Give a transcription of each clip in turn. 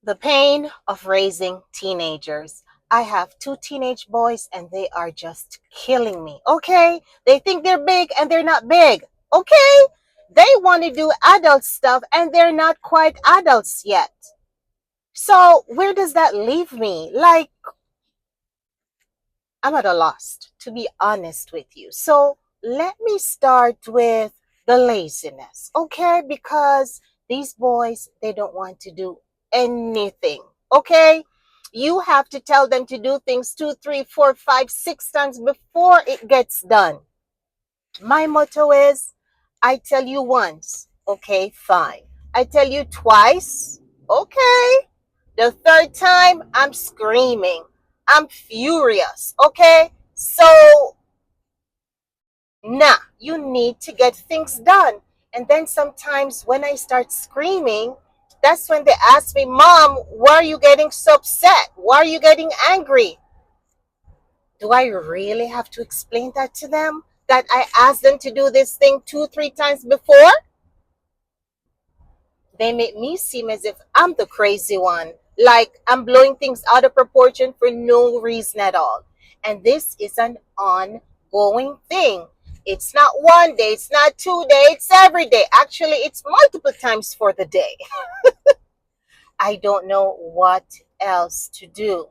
The pain of raising teenagers. I have two teenage boys and they are just killing me. Okay? They think they're big and they're not big. Okay? They want to do adult stuff and they're not quite adults yet. So, where does that leave me? Like, I'm at a loss, to be honest with you. So, let me start with the laziness. Okay? Because these boys, they don't want to do anything. Okay? You have to tell them to do things 2, 3, 4, 5, 6 times before it gets done. My motto is I tell you once, okay, fine. I tell you twice, okay. The third time, I'm screaming. I'm furious, okay? So, nah, you need to get things done. And then sometimes when I start screaming, that's when they ask me, Mom, why are you getting so upset? Why are you getting angry? Do I really have to explain that to them? That I asked them to do this thing 2, 3 times before? They make me seem as if I'm the crazy one, like I'm blowing things out of proportion for no reason at all. And this is an ongoing thing. It's not one day, it's not 2 days, it's every day. Actually, it's multiple times for the day. I don't know what else to do.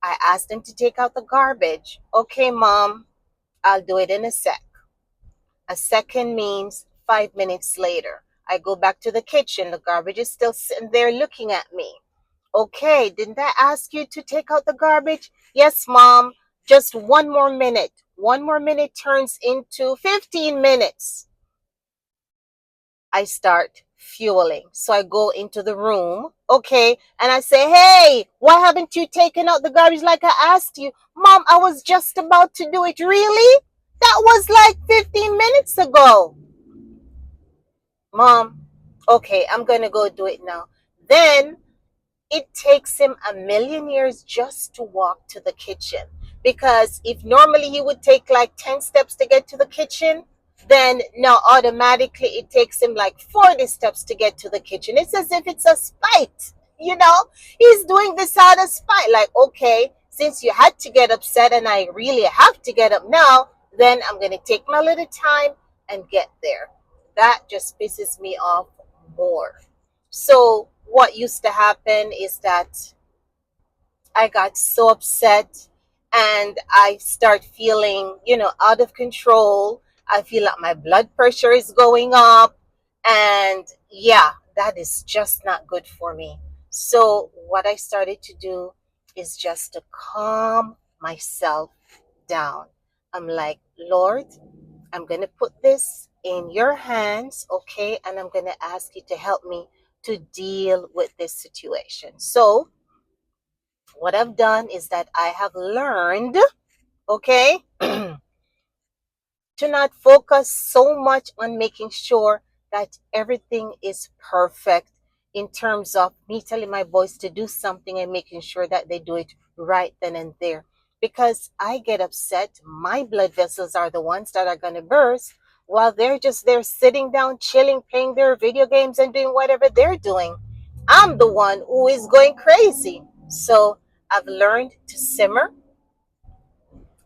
I asked them to take out the garbage. Okay, Mom, I'll do it in a sec. A second means 5 minutes later. I go back to the kitchen. The garbage is still sitting there looking at me. Okay, didn't I ask you to take out the garbage? Yes, Mom. Just 1 more minute. 1 more minute turns into 15 minutes. I start fueling. So I go into the room, okay, and I say, hey, why haven't you taken out the garbage like I asked you? Mom, I was just about to do it. Really? That was like 15 minutes ago. Mom, okay, I'm going to go do it now. Then it takes him a million years just to walk to the kitchen. Because if normally he would take like 10 steps to get to the kitchen, then now automatically it takes him like 40 steps to get to the kitchen. It's as if it's a spite, you know? He's doing this out of spite. Like, okay, since you had to get upset and I really have to get up now, then I'm going to take my little time and get there. That just pisses me off more. So what used to happen is that I got so upset and I start feeling, out of control. I feel like my blood pressure is going up. And yeah, that is just not good for me. So what I started to do is just to calm myself down. I'm like, Lord, I'm going to put this in your hands, okay? And I'm going to ask you to help me to deal with this situation. So, what I've done is that I have learned, okay, to not focus so much on making sure that everything is perfect in terms of me telling my boys to do something and making sure that they do it right then and there. Because I get upset, my blood vessels are the ones that are going to burst while they're just there sitting down, chilling, playing their video games and doing whatever they're doing. I'm the one who is going crazy. So I've learned to simmer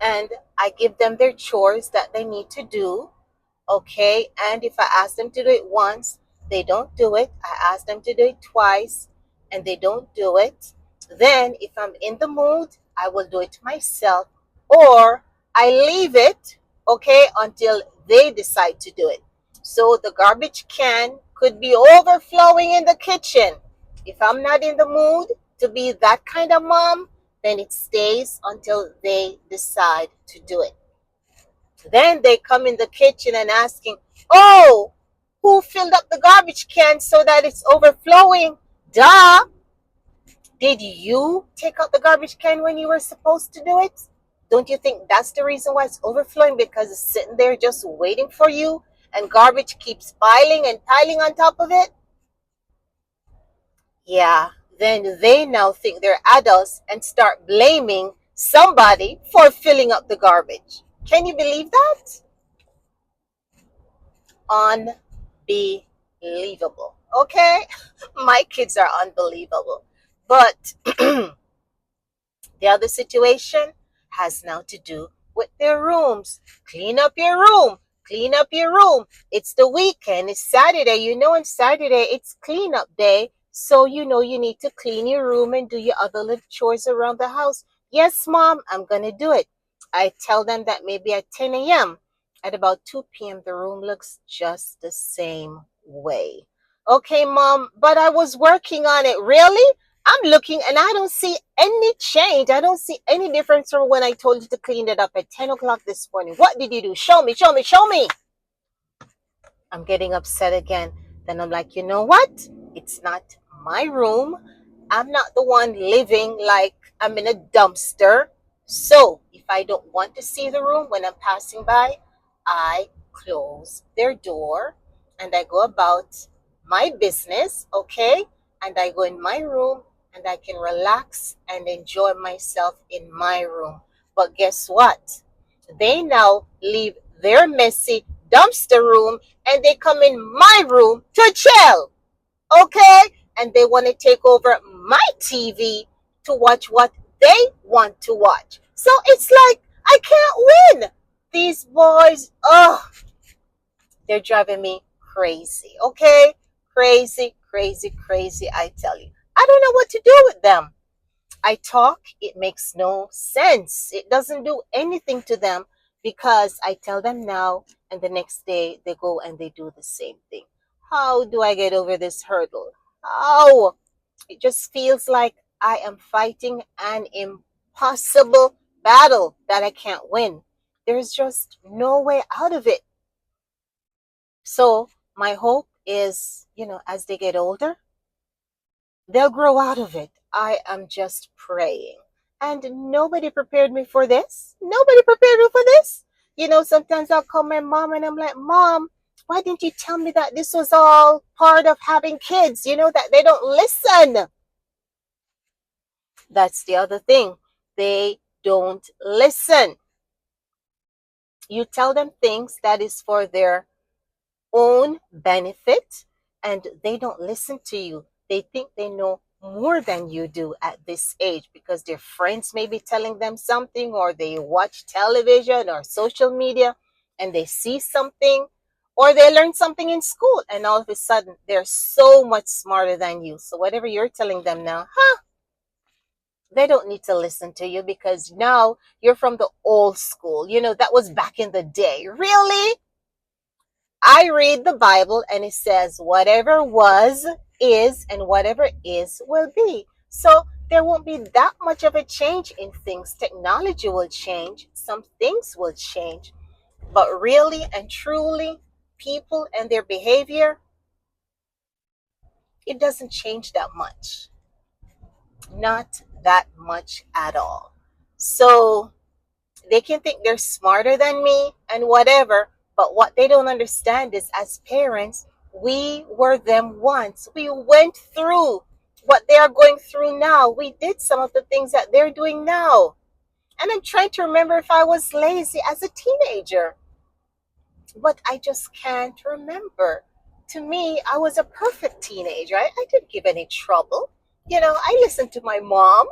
and I give them their chores that they need to do. Okay. And if I ask them to do it once, they don't do it. I ask them to do it twice and they don't do it. Then, if I'm in the mood, I will do it myself or I leave it, okay, until they decide to do it. So the garbage can could be overflowing in the kitchen. If I'm not in the mood to be that kind of mom, then it stays until they decide to do it. Then they come in the kitchen and asking, oh, who filled up the garbage can so that it's overflowing? Duh. Did you take out the garbage can when you were supposed to do it? Don't you think that's the reason why it's overflowing? Because it's sitting there just waiting for you and garbage keeps piling and piling on top of it? Yeah, then they now think they're adults and start blaming somebody for filling up the garbage. Can you believe that? Unbelievable. Okay? My kids are unbelievable. But the other situation has now to do with their rooms. Clean up your room. Clean up your room. It's the weekend. It's Saturday. You know, on Saturday, it's cleanup day. So, you know, you need to clean your room and do your other little chores around the house. Yes, mom, I'm going to do it. I tell them that maybe at 10 a.m., at about 2 p.m., the room looks just the same way. Okay, mom, but I was working on it. Really? I'm looking and I don't see any change. I don't see any difference from when I told you to clean it up at 10 o'clock this morning. What did you do? Show me, show me, show me. I'm getting upset again. Then I'm like, you know what? It's not my room. I'm not the one living like I'm in a dumpster. So if I don't want to see the room when I'm passing by, I close their door and I go about my business, okay? And I go in my room and I can relax and enjoy myself in my room. But guess what? They now leave their messy dumpster room and they come in my room to chill, okay? And they want to take over my TV to watch what they want to watch. So it's like I can't win. These boys, oh, they're driving me crazy, okay? Crazy, crazy, crazy, I tell you. I don't know what to do with them. I talk, it makes no sense. It doesn't do anything to them because I tell them now, and the next day they go and they do the same thing. How do I get over this hurdle? How? It just feels like I am fighting an impossible battle that I can't win. There's just no way out of it. So, my hope is, as they get older, they'll grow out of it. I am just praying. And nobody prepared me for this. Nobody prepared me for this. Sometimes I'll call my mom and I'm like, Mom, why didn't you tell me that this was all part of having kids? That they don't listen. That's the other thing. They don't listen. You tell them things that is for their own benefit and they don't listen to you. They think they know more than you do at this age because their friends may be telling them something or they watch television or social media and they see something or they learn something in school and all of a sudden they're so much smarter than you. So whatever you're telling them now, they don't need to listen to you because now you're from the old school. That was back in the day. Really? I read the Bible and it says whatever was is and whatever is will be. So there won't be that much of a change in things. Technology will change. Some things will change. But really and truly, people and their behavior, it doesn't change that much. Not that much at all. So they can think they're smarter than me and whatever, but what they don't understand is as parents, we were them once. We went through what they are going through now. We did some of the things that they're doing now. And I'm trying to remember if I was lazy as a teenager, but I just can't remember. To me, I was a perfect teenager. I didn't give any trouble. I listened to my mom.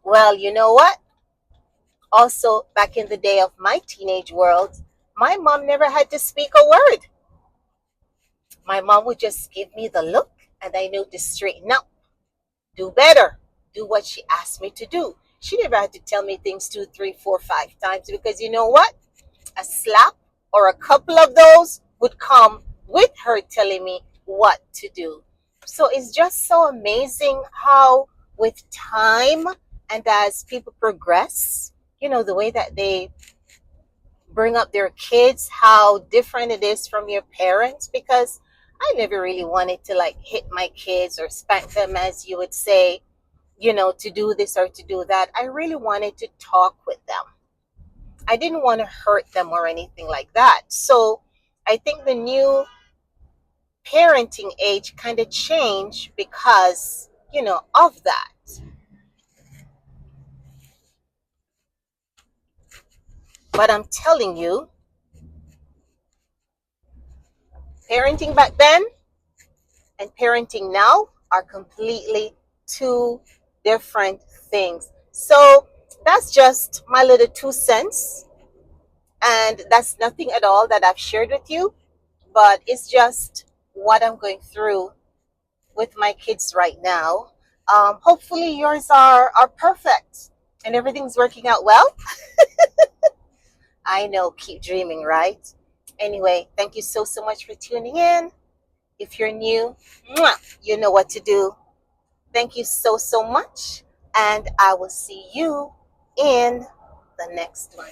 Well, you know what? Also, back in the day of my teenage world, my mom never had to speak a word. My mom would just give me the look, and I knew to straighten up, do better, do what she asked me to do. She never had to tell me things 2, 3, 4, 5 times because you know what? A slap or a couple of those would come with her telling me what to do. So it's just so amazing how, with time and as people progress, the way that they bring up their kids, how different it is from your parents. Because I never really wanted to like hit my kids or spank them, as you would say, to do this or to do that. I really wanted to talk with them. I didn't want to hurt them or anything like that. So I think the new parenting age kind of changed because, of that. But I'm telling you, parenting back then and parenting now are completely two different things. So that's just my little 2 cents. And that's nothing at all that I've shared with you, but it's just what I'm going through with my kids right now. Hopefully, yours are perfect and everything's working out well. I know, keep dreaming, right? Anyway, thank you so much for tuning in. If you're new, you know what to do. Thank you so much, and I will see you in the next one.